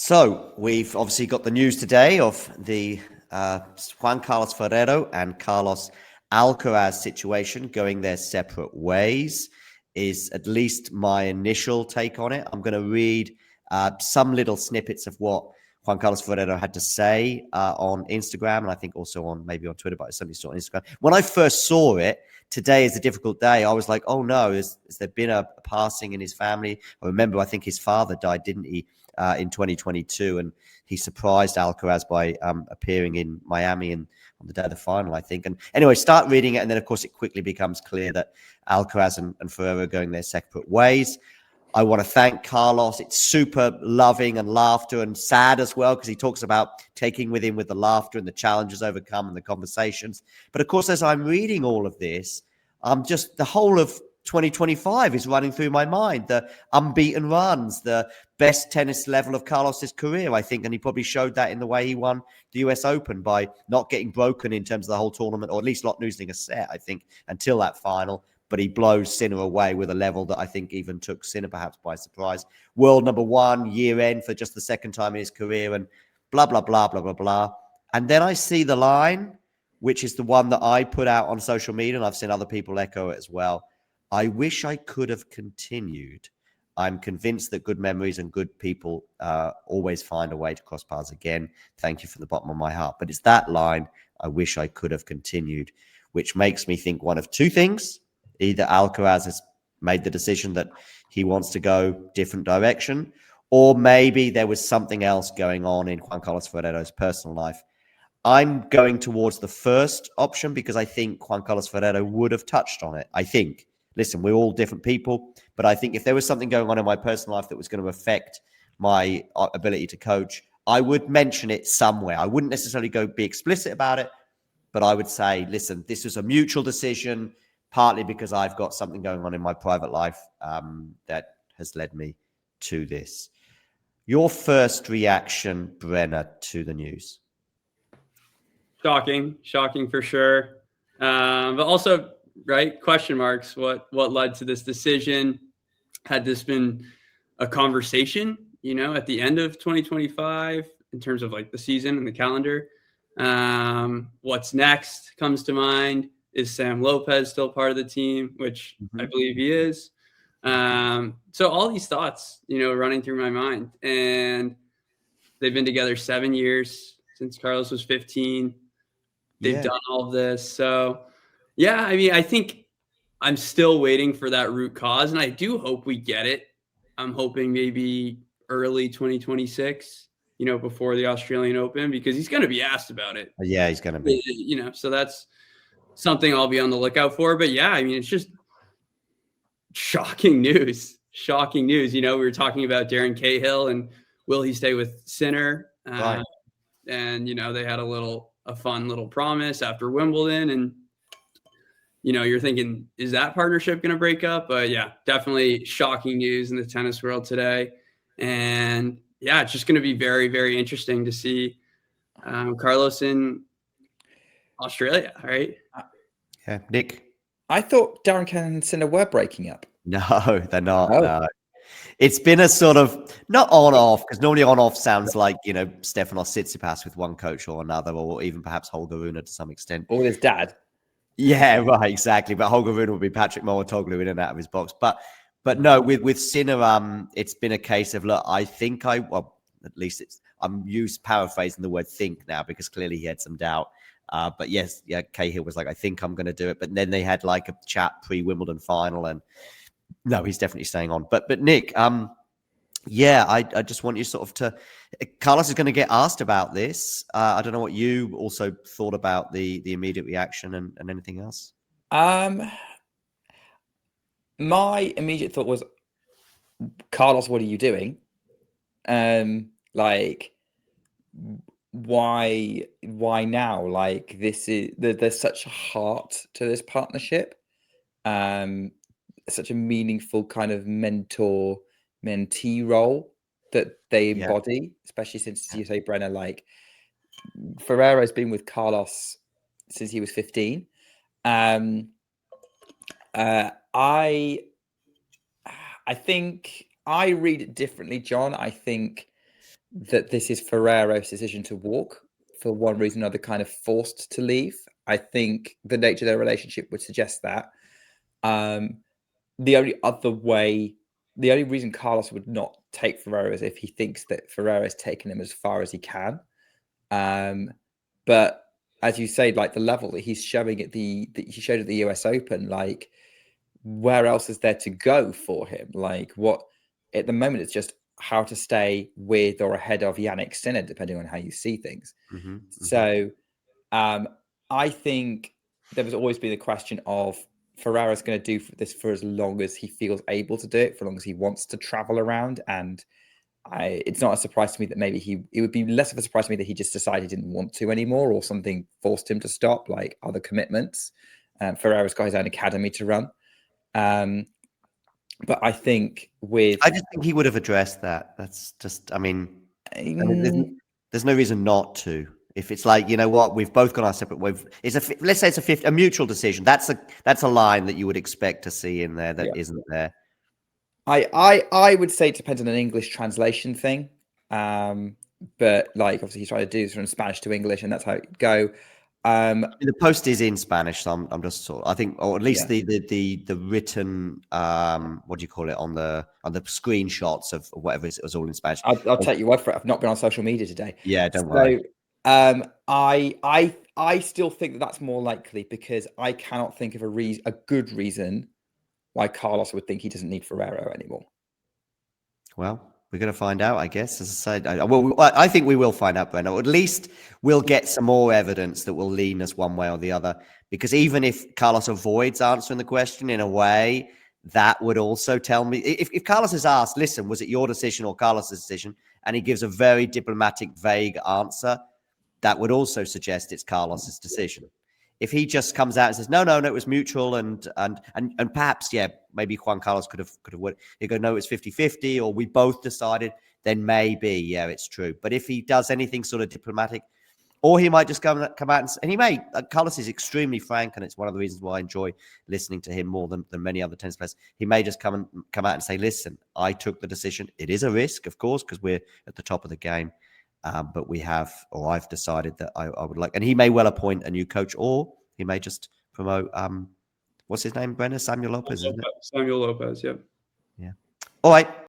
So we've obviously got the news today of the Juan Carlos Ferrero and Carlos Alcaraz situation going their separate ways is at least my initial take on it. I'm going to read some little snippets of what Juan Carlos Ferrero had to say on Instagram, and I think also on maybe on Twitter, but I certainly saw on Instagram. When I first saw it, today is a difficult day. I was like, oh no, has there been a passing in his family? I remember, I think his father died, didn't he? In 2022, and he surprised Alcaraz by appearing in Miami on the day of the final, I think. And anyway, start reading it, and then of course it quickly becomes clear that Alcaraz and Ferrero are going their separate ways. I want to thank Carlos. It's super loving and laughter and sad as well, because he talks about taking with him with the laughter and the challenges overcome and the conversations. But of course, as I'm reading all of this, just the whole of 2025 is running through my mind. The unbeaten runs, the best tennis level of Carlos's career, I think. And he probably showed that in the way he won the US Open by not getting broken in terms of the whole tournament, or at least not losing a set, I think, until that final. But he blows Sinner away with a level that I think even took Sinner perhaps by surprise. World number one, year end for just the second time in his career, and blah, blah, blah, blah, blah, blah. And then I see the line, which is the one that I put out on social media, and I've seen other people echo it as well. I wish I could have continued. I'm convinced that good memories and good people always find a way to cross paths again. Thank you from the bottom of my heart. But it's that line, I wish I could have continued, which makes me think one of two things. Either Alcaraz has made the decision that he wants to go different direction, or maybe there was something else going on in Juan Carlos Ferrero's personal life. I'm going towards the first option because I think Juan Carlos Ferrero would have touched on it. I think. Listen, we're all different people, but I think if there was something going on in my personal life that was going to affect my ability to coach, I would mention it somewhere. I wouldn't necessarily go be explicit about it, but I would say, listen, this was a mutual decision, partly because I've got something going on in my private life that has led me to this. Your first reaction, Brenner, to the news? Shocking for sure. But also, right, question marks. What led to this decision? Had this been a conversation, at the end of 2025 in terms of like the season and the calendar? What's next comes to mind. Is Sam Lopez still part of the team, which I believe he is? So all these thoughts, running through my mind, and they've been together 7 years since Carlos was 15. They've done all of this. So yeah, I mean, I think I'm still waiting for that root cause, and I do hope we get it. I'm hoping maybe early 2026, before the Australian Open, because he's going to be asked about it. Yeah, he's going to be. So that's something I'll be on the lookout for. But yeah, I mean, it's just shocking news. We were talking about Darren Cahill and will he stay with Sinner? Right. And, they had a fun little promise after Wimbledon, and you're thinking, is that partnership going to break up? But yeah, definitely shocking news in the tennis world today. And yeah, it's just going to be very, very interesting to see Carlos in Australia, right? Yeah, Nick. I thought Darren Cahill and Sinner were breaking up. No, they're not. Oh. No. It's been a sort of not on-off, because normally on-off sounds like, Stefanos Tsitsipas with one coach or another, or even perhaps Holger Rune to some extent. Or his dad. Yeah, right, exactly. But Holger Rune would be Patrick Mouratoglou in and out of his box. But no, with Sinner, it's been a case of, look, I think at least I'm paraphrasing the word think now, because clearly he had some doubt. But yes, yeah, Cahill was like, I think I'm going to do it. But then they had like a chat pre-Wimbledon final, and no, he's definitely staying on. But Nick, I just want you sort of Carlos is going to get asked about this. I don't know what you also thought about the immediate reaction and anything else. My immediate thought was, Carlos, what are you doing? Like, why now? Like, there's such a heart to this partnership. Such a meaningful kind of mentor-mentee role that they embody, especially since you say, Brenner, like Ferrero's been with Carlos since he was 15. I think I read it differently, John. I think that this is Ferrero's decision to walk for one reason or another, kind of forced to leave. I think the nature of their relationship would suggest that. The only reason Carlos would not take Ferrero is if he thinks that Ferrero has taken him as far as he can. But as you say, like the level that he's showing at he showed at the US Open, like where else is there to go for him? Like what at the moment it's just how to stay with or ahead of Yannick Sinner, depending on how you see things. So I think there has always been the question of Ferrero's going to do this for as long as he feels able to do it, for as long as he wants to travel around. And it's not a surprise to me that maybe it would be less of a surprise to me that he just decided he didn't want to anymore, or something forced him to stop, like other commitments. Ferrero's got his own academy to run. But I think I just think he would have addressed that. That's just, I mean there's no reason not to. If it's like, you know what, we've both gone our separate ways. Let's say it's a mutual decision. That's a line that you would expect to see in there that isn't there. I would say it depends on an English translation thing. But like obviously he's trying to do this from Spanish to English, and that's how it go. The post is in Spanish, so I'm just I think, or at least the written what do you call it on the screenshots of whatever it was all in Spanish. I'll take your word for it. I've not been on social media today. Yeah, don't worry. I still think that that's more likely because I cannot think of a good reason why Carlos would think he doesn't need Ferrero anymore. Well, we're going to find out, I guess. As I said, I think we will find out, Brenda. Or at least we'll get some more evidence that will lean us one way or the other. Because even if Carlos avoids answering the question in a way, that would also tell me. If Carlos is asked, listen, was it your decision or Carlos's decision? And he gives a very diplomatic, vague answer, that would also suggest it's Carlos's decision. If he just comes out and says, no, it was mutual, and perhaps, maybe Juan Carlos could have he go, no, it's 50-50, or we both decided, then maybe, it's true. But if he does anything sort of diplomatic, or he might just come out and he may, Carlos is extremely frank, and it's one of the reasons why I enjoy listening to him more than many other tennis players. He may just come out and say, listen, I took the decision. It is a risk, of course, because we're at the top of the game. But I've decided that I would like, and he may well appoint a new coach, or he may just promote, what's his name, Brenner? Samuel Lopez, isn't it? Samuel Lopez, yeah. All right.